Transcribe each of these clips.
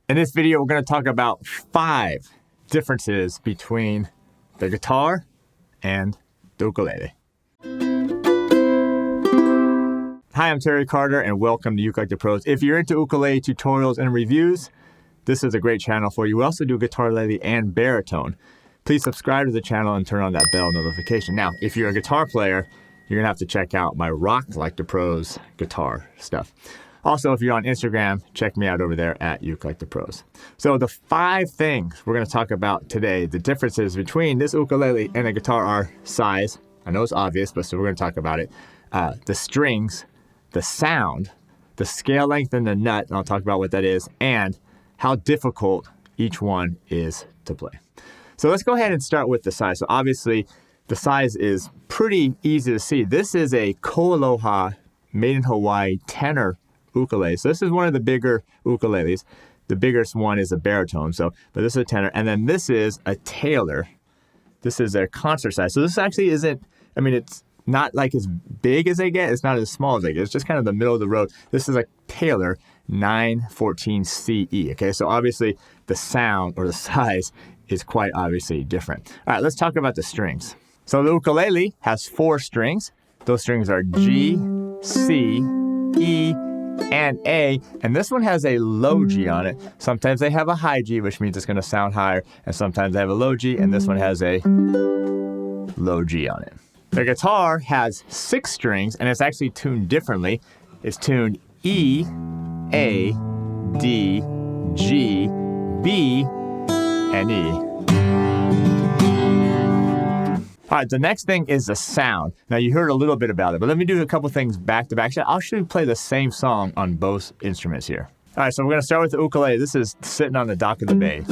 In this video, we're going to talk about 5 differences between the guitar and the ukulele. Hi, I'm Terry Carter, and welcome to ukelikethepros. If you're into ukulele tutorials and reviews, this is a great channel for you. We also do Guitarlele and Baritone. Please subscribe to the channel and turn on that bell notification. Now, if you're a guitar player, you're going to have to check out my Rock Like the Pros guitar stuff. Also, if you're on Instagram, check me out over there at ukelikethepros. So the 5 things we're going to talk about today, the differences between this ukulele and a guitar are size. I know it's obvious, but so we're going to talk about it. The strings, the sound, the scale length and the nut, and I'll talk about what that is, and how difficult each one is to play. So let's go ahead and start with the size. So obviously, the size is pretty easy to see. This is a Koaloha made in Hawaii tenor ukulele. So this is one of the bigger ukuleles. The biggest one is a baritone, but this is a tenor. And then this is a Taylor. This is a concert size. So this actually isn't, it's not like as big as they get. It's not as small as they get. It's just kind of the middle of the road. This is a Taylor 914 CE. Okay, so obviously the sound or the size is quite obviously different. All right, let's talk about the strings. So the ukulele has 4 strings. Those strings are G, C, E, and A, and this one has a low G on it. Sometimes they have a high G, which means it's going to sound higher, and sometimes they have a low G, and this one has a low G on it. The guitar has 6 strings, and it's actually tuned differently. It's tuned E, A, D, G, B, and E. All right, the next thing is the sound. Now, you heard a little bit about it, but let me do a couple things back to back. Actually, I'll actually play the same song on both instruments here. All right, so we're going to start with the ukulele. This is Sitting on the Dock of the Bay.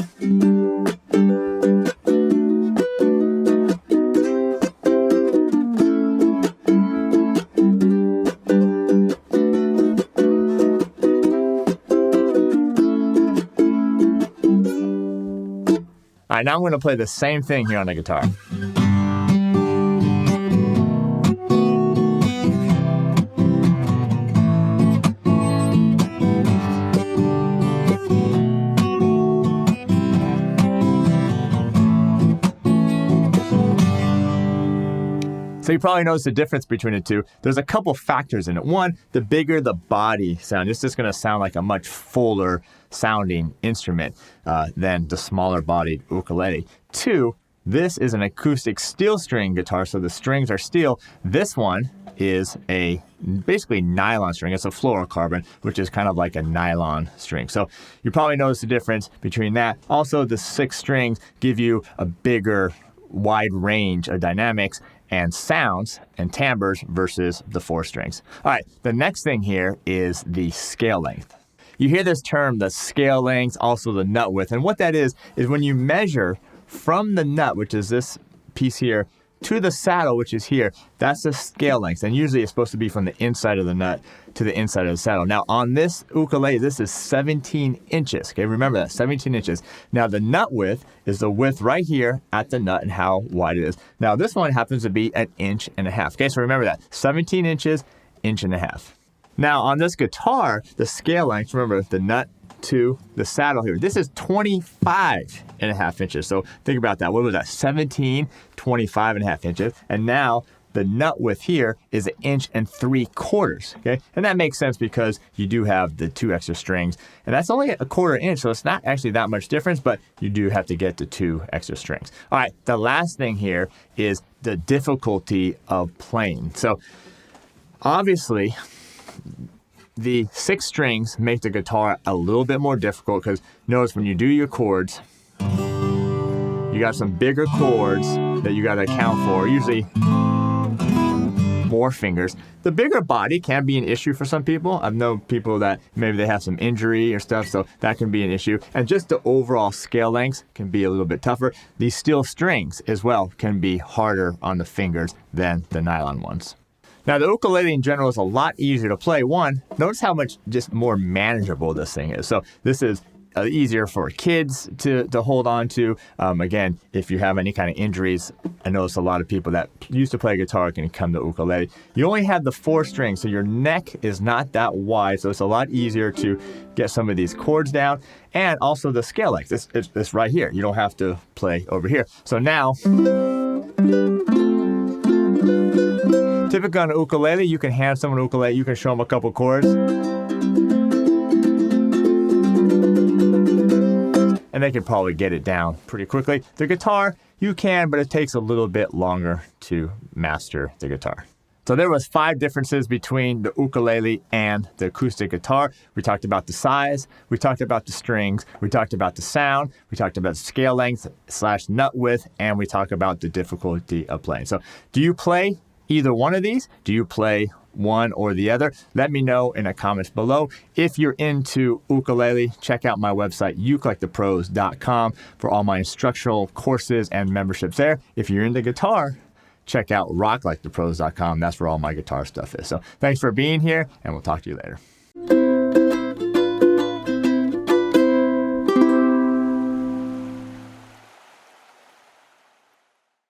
All right, now I'm going to play the same thing here on the guitar. So you probably notice the difference between the two. There's a couple factors in it. One, the bigger the body sound, it's just going to sound like a much fuller sounding instrument than the smaller bodied ukulele. 2, this is an acoustic steel string guitar, so the strings are steel. This one is a basically nylon string. It's a fluorocarbon, which is kind of like a nylon string. So you probably notice the difference between that. Also, the 6 strings give you a bigger, wide range of dynamics and sounds and timbres versus the 4 strings. All right, the next thing here is the scale length. You hear this term, the scale length, also the nut width. And what that is when you measure from the nut, which is this piece here, to the saddle, which is here, that's the scale length. And usually it's supposed to be from the inside of the nut to the inside of the saddle. Now on this ukulele, this is 17 inches. Okay, remember that, 17 inches. Now the nut width is the width right here at the nut and how wide it is. Now this one happens to be 1.5 inches. Okay, so remember that, 17 inches, 1.5 inches. Now on this guitar, the scale length, remember the nut to the saddle here, this is 25.5 inches. So think about that. What was that? 17, 25.5 inches. And now the nut width here is 1.75 inches. Okay, and that makes sense because you do have the 2 extra strings, and that's only 1/4 inch, so it's not actually that much difference, but you do have to get the 2 extra strings. All right, the last thing here is the difficulty of playing. So obviously, the 6 strings make the guitar a little bit more difficult because notice when you do your chords, you got some bigger chords that you got to account for, usually more fingers. The bigger body can be an issue for some people. I've known people that maybe they have some injury or stuff, so that can be an issue. And just the overall scale length can be a little bit tougher. These steel strings as well can be harder on the fingers than the nylon ones. Now, the ukulele in general is a lot easier to play. One, notice how much just more manageable this thing is. So this is easier for kids to hold on to. Again, if you have any kind of injuries, I notice a lot of people that used to play guitar can come to ukulele. You only have the 4 strings, so your neck is not that wide, so it's a lot easier to get some of these chords down. And also the scale length, it's right here. You don't have to play over here. So now, typically on an ukulele, you can hand someone an ukulele, you can show them a couple chords, and they can probably get it down pretty quickly. The guitar, you can, but it takes a little bit longer to master the guitar. So there was 5 differences between the ukulele and the acoustic guitar. We talked about the size, we talked about the strings, we talked about the sound, we talked about scale length / nut width, and we talked about the difficulty of playing. So do you play either one of these? Do you play one or the other? Let me know in the comments below. If you're into ukulele, check out my website, ukelikethepros.com, for all my instructional courses and memberships there. If you're into guitar, check out rocklikethepros.com. That's where all my guitar stuff is. So thanks for being here, and we'll talk to you later.